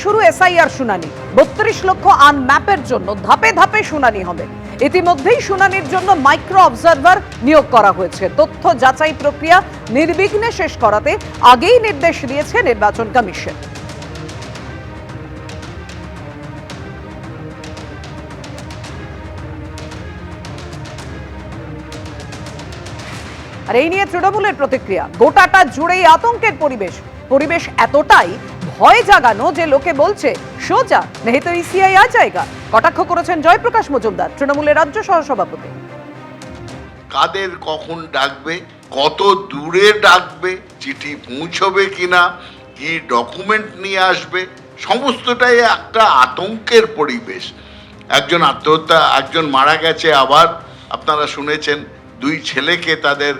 শুরু এসআইআর শুনানি। 32 লক্ষ আনম্যাপের জন্য ধাপে ধাপে শুনানি হবে। ইতিমধ্যেই শুনানির জন্য মাইক্রো অবজারভার নিয়োগ করা হয়েছে। তথ্য যাচাই প্রক্রিয়া নির্বিঘ্নে শেষ করাতে আগেই নির্দেশ দিয়েছে নির্বাচন কমিশন। আর এই নিয়ে তৃণমূলের প্রতিক্রিয়া, গোটাটা জুড়েই আতঙ্কের পরিবেশ এতটাই ভয় জাগানো যে লোকে বলছে সোজা নেই তো ইসিআই আ জায়গা। কটাক্ষ করেছেন জয়প্রকাশ মজুমদার, তৃণমূলের রাজ্য সহসভাপতি। কাদের কখন ডাকবে, কত দূরে ডাকবে, চিঠি পৌঁছবে কিনা, কি ডকুমেন্ট নিয়ে আসবে, সমস্তটাই একটা আতঙ্কের পরিবেশ। একজন আত্মহত্যা, একজন মারা গেছে, আবার আপনারা শুনেছেন 2 ছেলেকে তাদের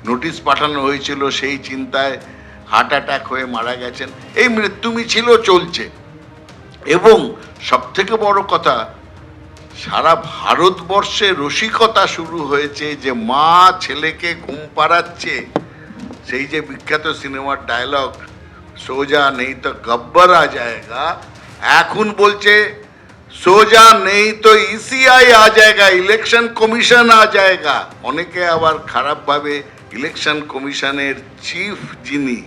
নোটিশ পাঠানো হয়েছিল, সেই চিন্তায় হার্ট অ্যাটাক হয়ে মারা গেছেন। এই মৃত্যু মিছিল চলছে এবং সবথেকে বড় কথা, সারা ভারতবর্ষে রসিকতা শুরু হয়েছে যে মা ছেলেকে ঘুম পাড়াচ্ছে। সেই যে বিখ্যাত সিনেমার ডায়লগ সোজা নেই তো গব্বর আ জায়গা, এখন বলছে সোজা নেই তো ইসিআই আ জায়গা, ইলেকশন কমিশন আ জায়গা। অনেকে আবার খারাপভাবে ইলেকশন কমিশনের চিফ যিনি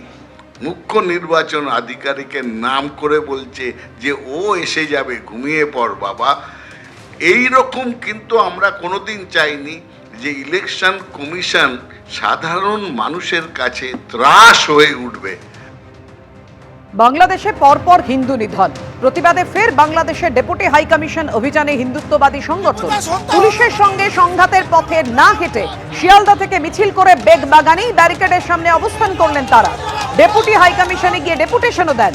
মুখ্য নির্বাচন আধিকারিকের নাম করে বলছে যে ও এসে যাবে, ঘুমিয়ে পড় বাবা। এই রকম কিন্তু আমরা কোনোদিন চাইনি যে ইলেকশন কমিশন সাধারণ মানুষের কাছে ত্রাস হয়ে উঠবে। বাংলাদেশে পরপর হিন্দু নিধন, প্রতিবাদে ফের বাংলাদেশের ডেপুটি হাই কমিশন অভিযানে হিন্দুত্ববাদী সংগঠন। পুলিশের সঙ্গে সংঘাতের পথে না হেঁটে শিয়ালদা থেকে মিছিল করে বেগবাগানি ব্যারিকেডের সামনে অবস্থান করলেন তারা। ডেপুটি হাই কমিশনে গিয়ে ডেপুটেশনও দেন।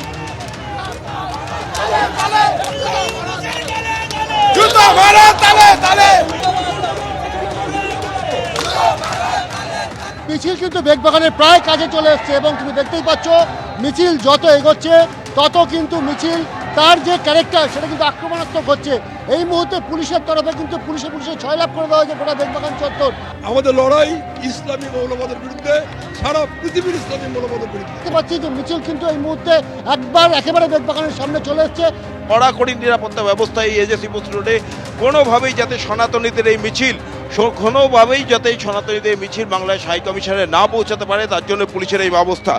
মিছিল কিন্তু বেগবাগানের প্রায় কাজে চলে এসছে এবং তুমি দেখতেই পাচ্ছ মিছিল যত এগোচ্ছে তত কিন্তু মিছিল তার যে ক্যারেক্টার সেটা কিন্তু আক্রমণাত্মক হচ্ছে। এই মুহূর্তে পুলিশের তরফে কিন্তু পুলিশে ছয়লাভ করে দেওয়া হয়েছে গোটা বেগবাগান চত্বর। আমাদের লড়াই ইসলামী মৌলবাদের বিরুদ্ধে, সারা পৃথিবীর ইসলামী মৌলবাদের বিরুদ্ধে। দেখতে পাচ্ছি যে মিছিল কিন্তু এই মুহূর্তে একেবারে বেগবাগানের সামনে চলে এসছে। কড়াকড়ি নিরাপত্তা ব্যবস্থা এই এজেসি পোস্ট রোডে, কোনোভাবেই যাতে সনাতনীদের এই মিছিল বাংলাদেশ হাই কমিশনে না পৌঁছাতে পারে, তার জন্য পুলিশের এই ব্যবস্থা।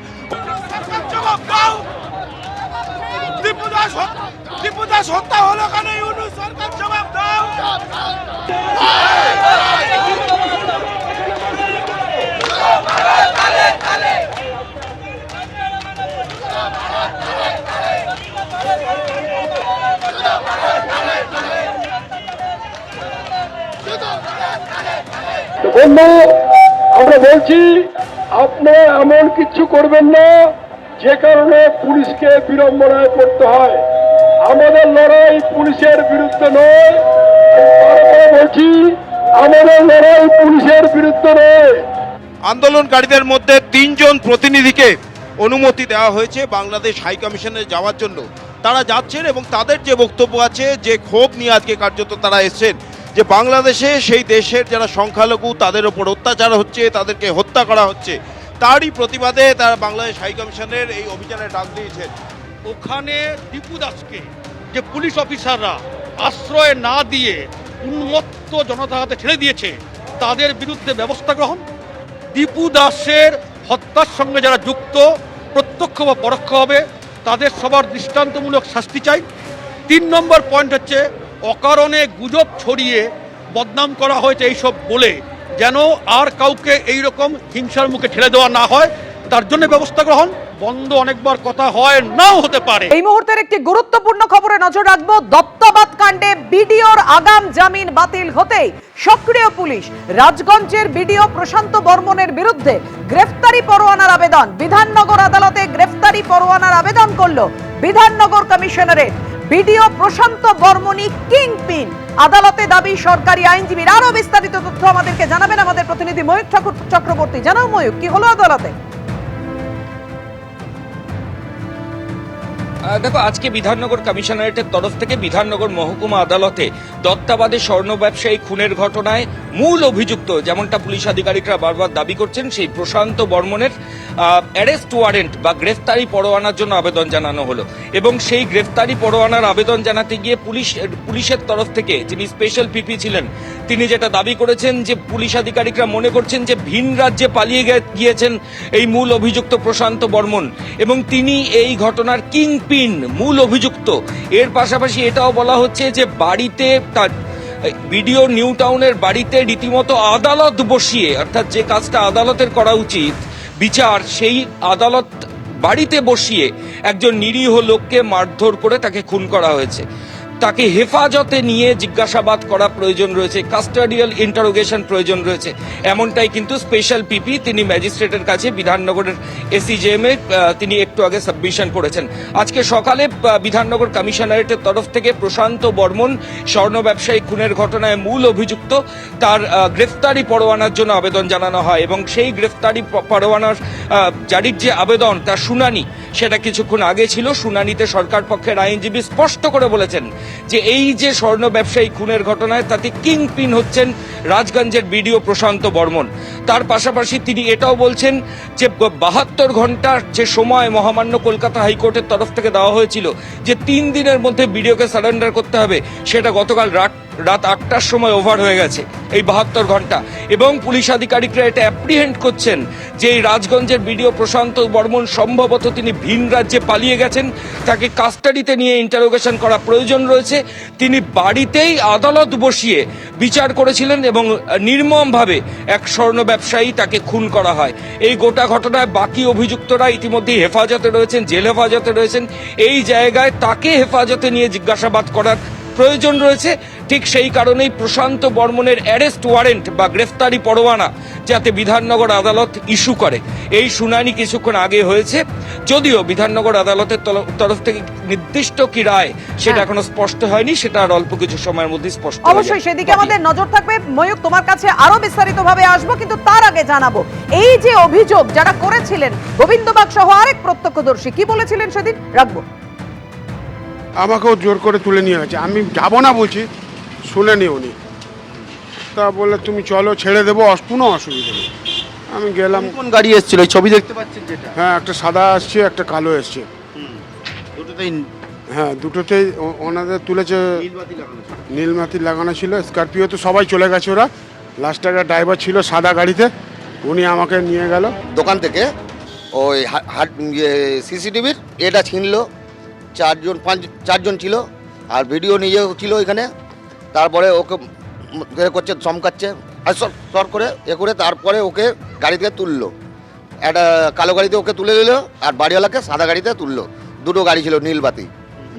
বন্ধু, আমরা বলছি আপনারা এমন কিছু করবেন না যে কারণে পুলিশকে বিড়ম্বনায় পড়তে হয়। আমাদের লড়াই পুলিশের বিরুদ্ধে নয়, বলছি আমাদের লড়াই পুলিশের বিরুদ্ধে নয়। আন্দোলনকারীদের মধ্যে 3 জন প্রতিনিধিকে অনুমতি দেওয়া হয়েছে বাংলাদেশ হাই কমিশনে যাওয়ার জন্য। তারা যাচ্ছেন এবং তাদের যে বক্তব্য আছে, যে ক্ষোভ নিয়ে আজকে কার্যত তারা এসেছেন যে বাংলাদেশে সেই দেশের যারা সংখ্যালঘু তাদের ওপর অত্যাচার হচ্ছে, তাদেরকে হত্যা করা হচ্ছে, তারই প্রতিবাদে তারা বাংলাদেশ হাই কমিশনের এই অভিযানে ডাক দিয়েছেন। ওখানে দীপু দাসকে যে পুলিশ অফিসাররা আশ্রয় না দিয়ে উন্মত্ত জনতার হাতে ছেড়ে দিয়েছে, তাদের বিরুদ্ধে ব্যবস্থা গ্রহণ। দীপু দাসের হত্যার সঙ্গে যারা যুক্ত প্রত্যক্ষ বা পরোক্ষভাবে তাদের সবার দৃষ্টান্তমূলক শাস্তি চাই। 3 নম্বর পয়েন্ট হচ্ছে অকারণে গুজব ছড়িয়ে বদনাম করা হয়েছে এইসব বলে যেন আর কাউকে এইরকম হিংসার মুখে ঠেলে দেওয়া না হয়, তার জন্য ব্যবস্থা গ্রহণ। বন্ধ অনেকবার কথা হয়, নাও হতে পারে। এই মুহূর্তের একটি গুরুত্বপূর্ণ খবরে নজর রাখবো। দত্তাবাদ কাণ্ডে বিডিওর আগাম জামিন বাতিল হতেই সক্রিয় পুলিশ। রাজগঞ্জের বিডিও প্রশান্ত বর্মনের বিরুদ্ধে গ্রেফতারি পরোয়ানার আবেদন। বিধাননগর আদালতে গ্রেফতারি পরোয়ানার আবেদন করল বিধাননগর কমিশনারেট। বিডিও প্রশান্ত বর্মনী কিংপিন, আদালতে দাবি সরকারি আইনজীবীর। আরো বিস্তারিত তথ্য আমাদেরকে জানাবেন আমাদের প্রতিনিধি ময়ূক চক্রবর্তী। জানাও ময়ূক, কি হলো আদালতে? দেখো, আজকে বিধাননগর কমিশনারেটের তরফ থেকে বিধাননগর মহকুমা আদালতে দত্তাবাদে স্বর্ণ ব্যবসায়ী খুনের ঘটনায় মূল অভিযুক্ত, যেমনটা পুলিশ আধিকারিকরা বারবার দাবি করছেন, সেই প্রশান্ত বর্মনের অ্যারেস্ট ওয়ারেন্ট বা গ্রেফতারি পরোয়ানার জন্য আবেদন জানানো হলো এবং সেই গ্রেফতারি পরোয়ানার আবেদন জানাতে গিয়ে পুলিশের তরফ থেকে যিনি স্পেশাল পিপি ছিলেন তিনি যেটা দাবি করেছেন যে পুলিশ আধিকারিকরা মনে করছেন যে ভিন রাজ্যে পালিয়ে গিয়েছেন এই মূল অভিযুক্ত প্রশান্ত বর্মন এবং তিনি এই ঘটনার কিংপিন মূল অভিযুক্ত। এর পাশাপাশি এটাও বলা হচ্ছে যে বাড়িতে তার ভিডিও নিউ টাউনের বাড়িতে রীতিমতো আদালত বসিয়ে, অর্থাৎ যে কাজটা আদালতের করা উচিত বিচার, সেই আদালত বাড়িতে বসিয়ে একজন নিরীহ লোককে মারধর করে তাকে খুন করা হয়েছে। তাকে হেফাজতে নিয়ে জিজ্ঞাসাবাদ করা প্রয়োজন রয়েছে, কাস্টাডিয়াল ইন্টারোগেশন প্রয়োজন রয়েছে, এমনটাই কিন্তু স্পেশাল পিপি তিনি ম্যাজিস্ট্রেটের কাছে বিধাননগরের এসিজেএম এ তিনি একটু আগে সাবমিশন করেছেন। আজকে সকালে বিধাননগর কমিশনারেটের তরফ থেকে প্রশান্ত বর্মন স্বর্ণ ব্যবসায়ী খুনের ঘটনায় মূল অভিযুক্ত তার গ্রেফতারি পরোয়ানার জন্য আবেদন জানানো হয় এবং সেই গ্রেফতারি পরোয়ানার জারির যে আবেদন তার শুনানি সেটা কিছুক্ষণ আগে ছিল। শুনানিতে সরকার পক্ষের আইনজীবী স্পষ্ট করে বলেছেন যে এই যে স্বর্ণ ব্যবসায়ী খুনের ঘটনায় তাতে কিংপিন হচ্ছেন রাজগঞ্জের বিডিও প্রশান্ত বর্মন। তার পাশাপাশি তিনি এটাও বলছেন যে 72 ঘন্টার যে সময় মহামান্য কলকাতা হাইকোর্টের তরফ থেকে দেওয়া হয়েছিল যে 3 দিনের মধ্যে বিডিওকে সারেন্ডার করতে হবে, সেটা গতকাল রাত 8টার সময় ওভার হয়ে গেছে এই 72 ঘন্টা এবং পুলিশ আধিকারিকরা এটা অ্যাপ্রিহেন্ড করছেন যে এই রাজগঞ্জের বিডিও প্রশান্ত বর্মন সম্ভবত তিনি ভিন রাজ্যে পালিয়ে গেছেন, তাকে কাস্টাডিতে নিয়ে ইন্টারোগেশন করা প্রয়োজন রয়েছে। তিনি বাড়িতেই আদালত বসিয়ে বিচার করেছিলেন এবং নির্মমভাবে এক স্বর্ণ ব্যবসায়ী তাকে খুন করা হয়। এই গোটা ঘটনায় বাকি অভিযুক্তরা ইতিমধ্যেই হেফাজতে রয়েছেন, জেল হেফাজতে রয়েছেন। এই জায়গায় তাকে হেফাজতে নিয়ে জিজ্ঞাসাবাদ করার প্রয়োজন রয়েছে। ঠিক সেই কারণেই প্রশান্ত বর্মনের অ্যারেস্ট ওয়ারেন্ট বা গ্রেফতারি পরোয়ানা যাতে বিধাননগর আদালত ইস্যু করে, এই শুনানি কিছুক্ষণ আগে হয়েছে। যদিও বিধাননগর আদালতের তরফ থেকে নির্দিষ্ট কি রায় সেটা এখনো স্পষ্ট হয়নি, সেটা আর অল্প কিছু সময়ের মধ্যে স্পষ্ট হবে। অবশ্যই সেদিকে আমাদের নজর থাকবে। ময়ূক, তোমার কাছে আরো বিস্তারিতভাবে আসবো, কিন্তু তার আগে জানাবো এই যে অভিযোগ যারা করেছিলেন গোবিন্দবাগ সহ আরেক প্রত্যক্ষদর্শী কি বলেছিলেন সেদিন, রাখবো। আমাকেও জোর করে তুলে নিয়ে গেছে, আমি যাবো না বলছি, শুনেনি উনি, তা বলে তুমি চলো ছেড়ে দেবো, কোনো অসুবিধা নেই। আমি গেলাম। কোন গাড়ি এসেছিল, এই ছবি দেখতে পাচ্ছেন যেটা? হ্যাঁ, একটা সাদা আসছে, একটা কালো এসছে। দুটোতেই হ্যাঁ, দুটোতেই ওনাদের তুলেছে, নীলবাতি লাগানো ছিল। নীলমাতি লাগানো ছিল। স্করপিও তো সবাই চলে গেছে, ওরা লাস্টে একটা ড্রাইভার ছিল সাদা গাড়িতে, উনি আমাকে নিয়ে গেল দোকান থেকে। ওই সিসিটিভির এটা ছিনলো, চারজন ছিল আর ভিডিও নিজেও ছিল এখানে। তারপরে ওকে করছে, চমকাচ্ছে আর সর করে করে তারপরে ওকে গাড়ি থেকে তুললো, একটা কালো গাড়িতে ওকে তুলে দিল আর বাড়িওয়ালাকে সাদা গাড়িতে তুললো। দুটো গাড়ি ছিল নীলবাতি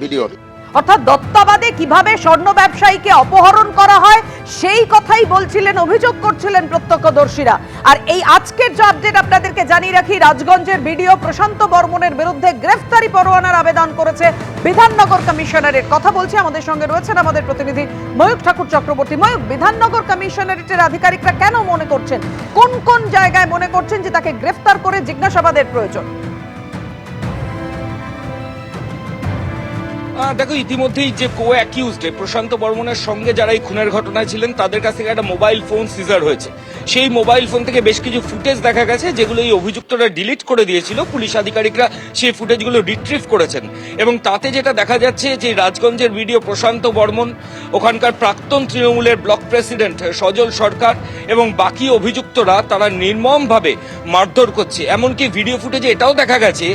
ভিডিওর। অর্থাৎ দত্তাবাদে কিভাবে স্বর্ণ ব্যবসায়ীকে অপহরণ করা হয় সেই কথাই বলছিলেন, অভিযোগ করছিলেন প্রত্যক্ষদর্শীরা। আর এই আজকের যে আপডেট আপনাদেরকে জানিয়ে রাখি, রাজগঞ্জের বিডিও প্রশান্ত বর্মনের বিরুদ্ধে গ্রেফতারি পরোয়ানার আবেদন করেছে বিধাননগর কমিশনারেট। কথা বলছি, আমাদের সঙ্গে রয়েছেন আমাদের প্রতিনিধি ময়ূক ঠাকুর চক্রবর্তী। ময়ূক, বিধাননগর কমিশনারেটের আধিকারিকরা কেন মনে করছেন, কোন কোন জায়গায় মনে করছেন যে তাকে গ্রেফতার করে জিজ্ঞাসাবাদের প্রয়োজন? দেখো, ইতিমধ্যেই যে কো অ্যাকিউজড প্রশান্ত বর্মনের সঙ্গে যারা এই খুনের ঘটনায় ছিলেন তাদের কাছ থেকে একটা মোবাইল ফোন সিজার হয়েছে। সেই মোবাইল ফোন থেকে বেশ কিছু ফুটেজ দেখা গেছে যেগুলো এই অভিযুক্তরা ডিলিট করে দিয়েছিল। পুলিশ আধিকারিকরা সেই ফুটেজগুলো রিট্রিভ করেছেন এবং তাতে যেটা দেখা যাচ্ছে যে রাজগঞ্জের বিডিও প্রশান্ত বর্মন, ওখানকার প্রাক্তন তৃণমূলের ব্লক প্রেসিডেন্ট সজল সরকার এবং বাকি অভিযুক্তরা তারা নির্মমভাবে মারধর করছে। এমনকি ভিডিও ফুটেজে এটাও দেখা গেছে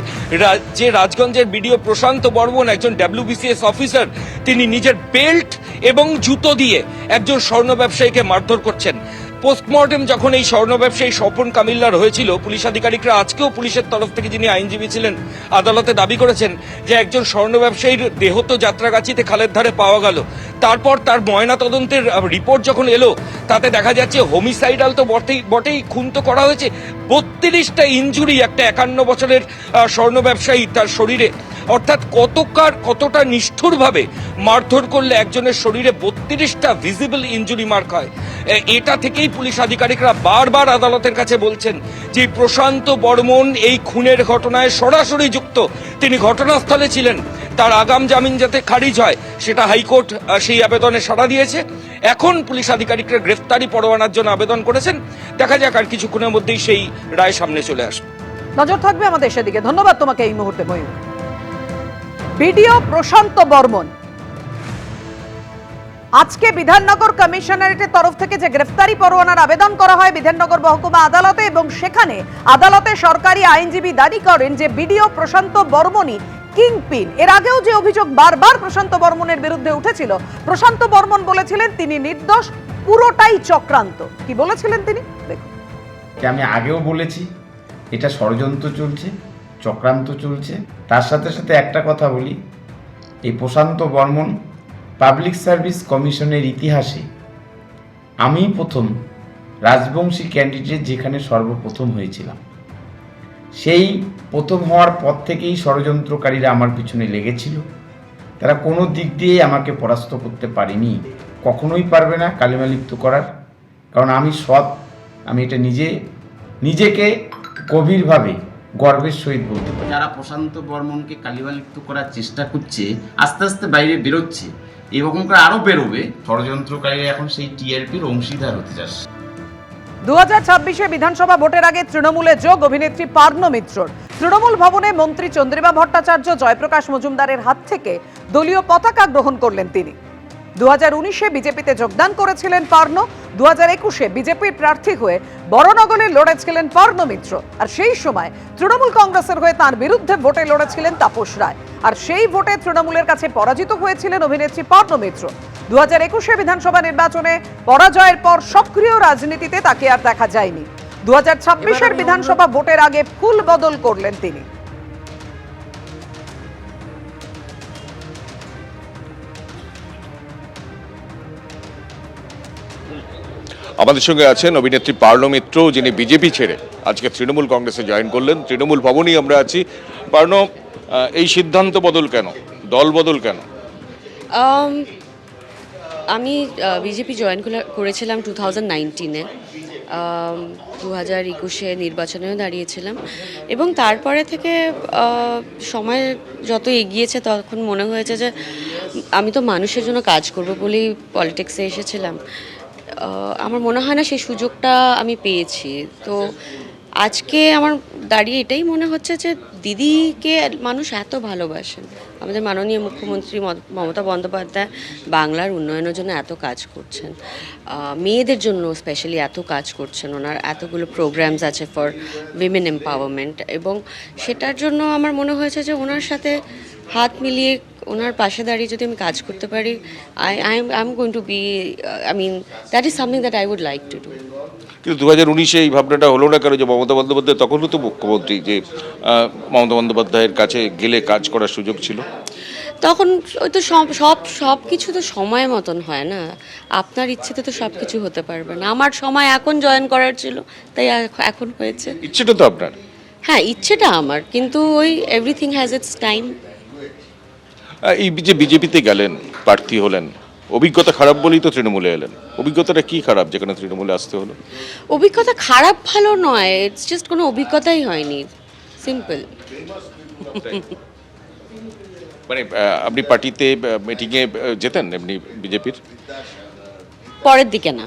যে রাজগঞ্জের বিডিও প্রশান্ত বর্মন একজন WBCS অফিসার, তিনি নিজের বেল্ট এবং জুতো দিয়ে একজন স্বর্ণ ব্যবসায়ীকে মারধর করছেন। পোস্টমর্টেম যখন এই স্বর্ণ ব্যবসায়ী স্বপন কামিল্লার হয়েছিল, পুলিশ আধিকারিকরা আজকেও পুলিশের তরফ থেকে যিনি আইনজীবী ছিলেন আদালতে দাবি করেছেন যে একজন স্বর্ণ ব্যবসায়ীর দেহ তো যাত্রাগাছিতে খালের ধারে পাওয়া গেল, তারপর তার ময়না তদন্তের রিপোর্ট যখন এলো তাতে দেখা যাচ্ছে হোমিসাইডাল তো বটেই, খুন তো করা হয়েছে। 32টা ইনজুরি একটা 51 বছরের স্বর্ণ ব্যবসায়ী তার শরীরে। অর্থাৎ কতটা নিষ্ঠুরভাবে মারধর করলে একজনের শরীরে 32টা ভিজিবল ইনজুরি মার্ক হয়। এটা থেকেই পুলিশ আধিকারিকরা বারবার আদালতের কাছে বলছেন যে প্রশান্ত বর্মন এই খুনের ঘটনায় সরাসরি যুক্ত, তিনি ঘটনাস্থলে ছিলেন। তার আগাম জামিন যাতে খারিজ হয় সেটা হাইকোর্ট সেই আবেদনে সাড়া দিয়েছে। এখন পুলিশ আধিকারিকরা গ্রেফতারি পরোয়ানার জন্য আবেদন করেছেন। দেখা যাক আর কিছুক্ষণের মধ্যেই সেই রায় সামনে চলে আসবে। নজর থাকবে আমাদের সেদিকে। ধন্যবাদ তোমাকে এই মুহূর্তে ময়ূর। বিডিও প্রশান্ত বর্মন আজকে বিধাননগর কমিশনারেটের তরফ থেকে যে গ্রেফতারি পরোয়ানার আবেদন করা হয় বিধাননগর মহকুমা আদালতে, এবং সেখানে আদালতে সরকারি আইনজীবী দাবি করেন যে বিডিও প্রশান্ত বর্মনই কিংপিন। এর আগেও যে অভিযোগ বারবার প্রশান্ত বর্মনের বিরুদ্ধে উঠেছিল, প্রশান্ত বর্মন বলেছিলেন তিনি নির্দোষ, পুরোটাই চক্রান্ত। কি বলেছিলেন তিনি দেখুন। আমি আগেও বলেছি এটা ষড়যন্ত্র চলছে, চক্রান্ত চলছে। তার সাথে সাথে একটা কথা বলি, এই প্রশান্ত বর্মন পাবলিক সার্ভিস কমিশনের ইতিহাসে আমি প্রথম রাজবংশী ক্যান্ডিডেট যেখানে সর্বপ্রথম হয়েছিলাম। সেই প্রথম হওয়ার পর থেকেই ষড়যন্ত্রকারীরা আমার পিছনে লেগেছিল। তারা কোনো দিক দিয়েই আমাকে পরাস্ত করতে পারেনি, কখনোই পারবে না কালিমালিপ্ত করার। কারণ আমি সৎ, আমি এটা নিজেকে গভীরভাবে গর্বের সহিত বলতে পারি। যারা প্রশান্ত বর্মনকে কালিমালিপ্ত করার চেষ্টা করছে আস্তে আস্তে বাইরে বেরোচ্ছে, এরকম করে আরো বেরোবে। ষড়যন্ত্রকারীরা এখন সেই টিআরপির অংশীদার হতে যাচ্ছে। 2026 বিধানসভা ভোটের আগে তৃণমূলে যোগ অভিনেত্রী পার্নো মিত্রর। তৃণমূল ভবনে মন্ত্রী চন্দ্রিমা ভট্টাচার্য, জয়প্রকাশ মজুমদারের হাত থেকে দলীয় পতাকা গ্রহণ করলেন তিনি। 2019 বিজেপিতে যোগদান করেছিলেন পার্নো। 2021 বিজেপির প্রার্থী হয়ে বড়নগরে লড়েছিলেন পার্নো মিত্র। আর সেই সময় তৃণমূল কংগ্রেসের হয়ে তার বিরুদ্ধে ভোটে লড়েছিলেন তাপস রায়। আর সেই ভোটে তৃণমূলের কাছে পরাজিত হয়েছিলেন অভিনেত্রী পার্নো মিত্র। 2021 বিধানসভা নির্বাচনে পরাজয়ের পর সক্রিয় রাজনীতিতে তাকে আর দেখা যায়নি। 2026 বিধানসভা ভোটের আগে ফুল বদল করলেন তিনি। আমাদের সঙ্গে আছেন অভিনেত্রী পার্নো মিত্র, যিনি বিজেপি ছেড়ে আজকে তৃণমূল কংগ্রেসে জয়েন করলেন। তৃণমূল ভবনেই আমরা আছি। পার্নো, এই সিদ্ধান্ত বদল কেন, দল বদল কেন? আমি বিজেপি জয়েন করেছিলাম 2019-এ। 2021-এ নির্বাচনেও দাঁড়িয়েছিলাম, এবং তারপরে থেকে সময় যত এগিয়েছে তখন মনে হয়েছে যে আমি তো মানুষের জন্য কাজ করব বলেই পলিটিক্সে এসেছিলাম। আমার মনে হয় না সেই সুযোগটা আমি পেয়েছি। তো আজকে আমার দাঁড়িয়ে এটাই মনে হচ্ছে যে দিদিকে মানুষ এত ভালোবাসেন। আমাদের মাননীয় মুখ্যমন্ত্রী মমতা বন্দ্যোপাধ্যায় বাংলার উন্নয়নের জন্য এত কাজ করছেন, মেয়েদের জন্য স্পেশালি এত কাজ করছেন। ওনার এতগুলো প্রোগ্রামস আছে ফর উইমেন এম্পাওয়ারমেন্ট, এবং সেটার জন্য আমার মনে হয়েছে যে ওনার সাথে হাত মিলিয়ে ওনার পাশে দাঁড়িয়ে যদি আমি কাজ করতে পারি, I am going to be, I mean that is something that I would like to do. কিন্তু 2019-এ এই ভাবনাটা হলো না কেন? যে মমতা বন্দ্যোপাধ্যায় তখনও তো মুখ্যমন্ত্রী, যে মমতা বন্দ্যোপাধ্যায়ের কাছে গেলে কাজ করার সুযোগ ছিল। তখন ওই তো সব কিছু তো সময় মতন হয় না। আপনার ইচ্ছেতে তো সব কিছু হতে পারবে না। আমার সময় এখন জয়েন করার ছিল, তাই এখন হয়েছে। ইচ্ছেটা তো আপনার? হ্যাঁ, ইচ্ছেটা আমার, কিন্তু ওই এভরিথিং হ্যাজ ইটস টাইম। এই যে বিজেপিতে গেলেন, প্রার্থী হলেন, অভিজ্ঞতা খারাপ বলেই তো তৃণমূলে এলেন। অভিজ্ঞতাটা কি খারাপ যেখানে তৃণমূলে আসতে হলো? অভিজ্ঞতা খারাপ ভালো নয়, ইটস জাস্ট কোনো অভিজ্ঞতাই হয়নি, সিম্পল। মানে আপনি পার্টিতে মিটিংয়ে যেতেন এমনি বিজেপির? পরের দিকে না।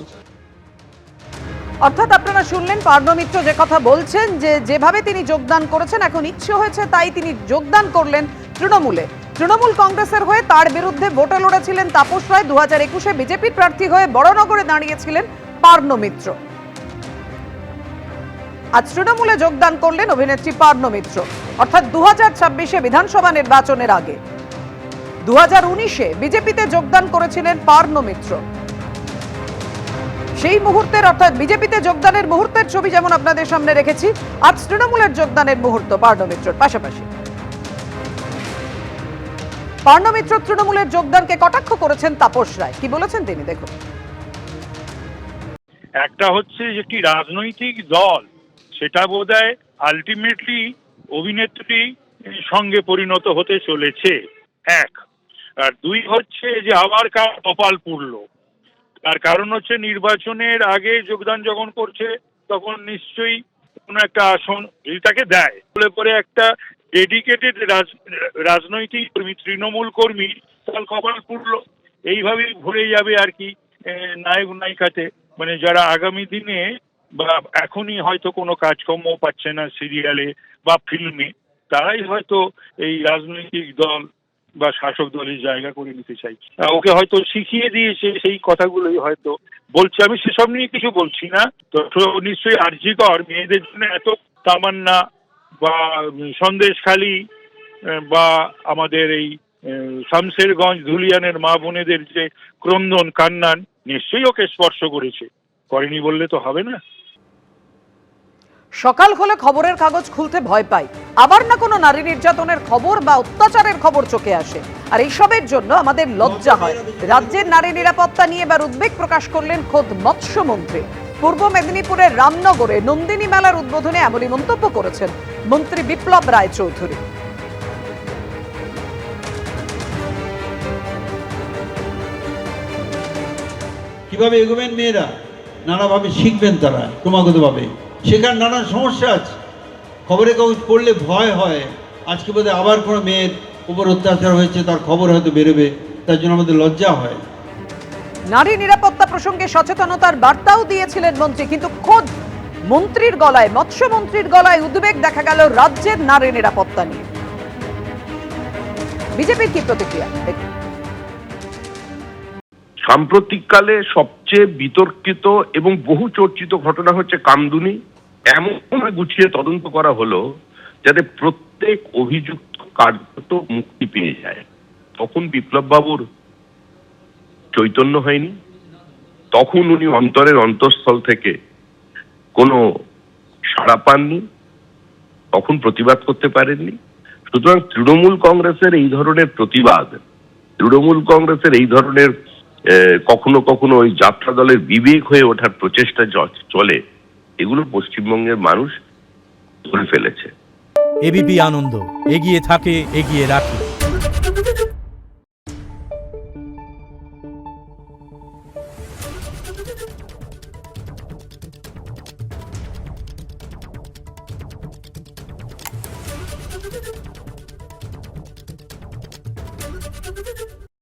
অর্থাৎ আপনারা শুনলেন পার্নো মিত্র যে কথা বলছেন, যে যেভাবে তিনি যোগদান করেছেন, এখন ইচ্ছে হয়েছে তাই তিনি যোগদান করলেন তৃণমূলে। তৃণমূল কংগ্রেসের হয়ে তার বিরুদ্ধে ভোটে লড়েছিলেন তাপস রায়। 2021-এ বিজেপির প্রার্থী হয়ে বড়নগরে দাঁড়িয়েছিলেন পার্নো মিত্র। আজ তৃণমূলে যোগদান করলেন অভিনেত্রী পার্নো মিত্র। অর্থাৎ 2026-এ বিধানসভা নির্বাচনের আগে 2019-এ বিজেপিতে যোগদান করেছিলেন পার্নো মিত্র। সেই মুহূর্তের, অর্থাৎ বিজেপিতে যোগদানের মুহূর্তের ছবি যেমন আপনাদের সামনে রেখেছি, আজ তৃণমূলের যোগদানের মুহূর্ত পার্নো মিত্রর। পাশাপাশি পার্নো মিত্র তৃণমূলের যোগদানকে কটাক্ষ করেছেন তাপস রায়। কি বলেছেন তিনি দেখুন। একটা হচ্ছে একটি রাজনৈতিক দল, সেটা বোধহয় আলটিমেটলি অভিনেত্রী সঙ্গে পরিণত হতে চলেছে, এক। আর দুই হচ্ছে যে আবার কপাল পুড়লো। তার কারণ হচ্ছে নির্বাচনের আগে যোগদান যখন করছে তখন নিশ্চয়ই কোনো একটা আসন যদি তাকে দেয়, বলে পরে একটা ডেডিকেটেড রাজনৈতিক কর্মী, তৃণমূল কর্মী, তার কপাল পুড়লো। এইভাবেই ভরে যাবে আর কি নায়ক নায়িকাতে, মানে যারা আগামী দিনে বা এখনই হয়তো কোনো কাজকর্ম পাচ্ছে না সিরিয়ালে বা ফিল্মে, তারাই হয়তো এই রাজনৈতিক দল বা শাসক দলের জায়গা করে নিতে চাইছে। ওকে হয়তো শিখিয়ে দিয়েছে, সেই কথাগুলোই হয়তো বলছে। আমি সেসব নিয়ে কিছু বলছি না। তো নিশ্চয়ই আরজিকর মেয়েদের জন্য এত তামান্না বা সন্দেশখালী বা আমাদের এই শামশেরগঞ্জ ধুলিয়ানের মা বোনেদের যে ক্রন্দন কান্নান নিশ্চয়ই ওকে স্পর্শ করেছে, করেনি বললে তো হবে না। সকাল হলে খবরের কাগজ খুলতে ভয় পাই, আবার না কোনো নারী নির্যাতনের খবর বা অত্যাচারের খবর চোখে আসে, আর এইসবের জন্য আমাদের লজ্জা হয়। রাজ্যের নারী নিরাপত্তা নিয়ে এবার উদ্বেগ প্রকাশ করলেন খোদ মৎস্যমন্ত্রী। পূর্ব মেদিনীপুরের রামনগরে নন্দিনী মেলার উদ্বোধনে এমনই মন্তব্য করেছেন মন্ত্রী বিপ্লব রায় চৌধুরী। কিভাবে এগোবেন মেয়েরা, নানাভাবে শিখবেন তারা ক্রমাগতভাবে, শেখার নানা সমস্যা আছে। খবরের কাগজ পড়লে ভয় হয়, আজকে বোধহয় আবার কোনো মেয়ের উপর অত্যাচার হয়েছে, তার খবর হয়তো বেরোবে, তার জন্য আমাদের লজ্জা হয়। নারী নিরাপত্তা প্রসঙ্গে সচেতনতার বার্তাও দিয়েছিলেন মন্ত্রী, কিন্তু খোদ মন্ত্রীর গলায়, মৎস্যমন্ত্রীর গলায় উদ্বেগ দেখা গেল রাজ্যের নারী নিরাপত্তা নিয়ে। বিজেপির কি প্রতিক্রিয়া? সাম্প্রতিককালে সবচেয়ে বিতর্কিত এবং বহু চর্চিত ঘটনা হচ্ছে কামদুনি। এমনভাবে গুছিয়ে তদন্ত করা হলো যাতে প্রত্যেক অভিযুক্ত কার্যত মুক্তি পেয়ে যায়। তখন বিপ্লব বাবুর চৈতন্য হয়নি, তখন উনি অন্তরের অন্তঃস্থল থেকে কোনো সাড়া পাননি, তখন প্রতিবাদ করতে পারেননি। সুতরাং তৃণমূল কংগ্রেসের এই ধরনের প্রতিবাদ, তৃণমূল কংগ্রেসের এই ধরনের কখনো কখনো ওই যাত্রা দলের বিবেক হয়ে ওঠার প্রচেষ্টা চলে, এগুলো পশ্চিমবঙ্গের মানুষ ধরে ফেলেছে। এবিপি আনন্দ, এগিয়ে থাকে, এগিয়ে রাখে।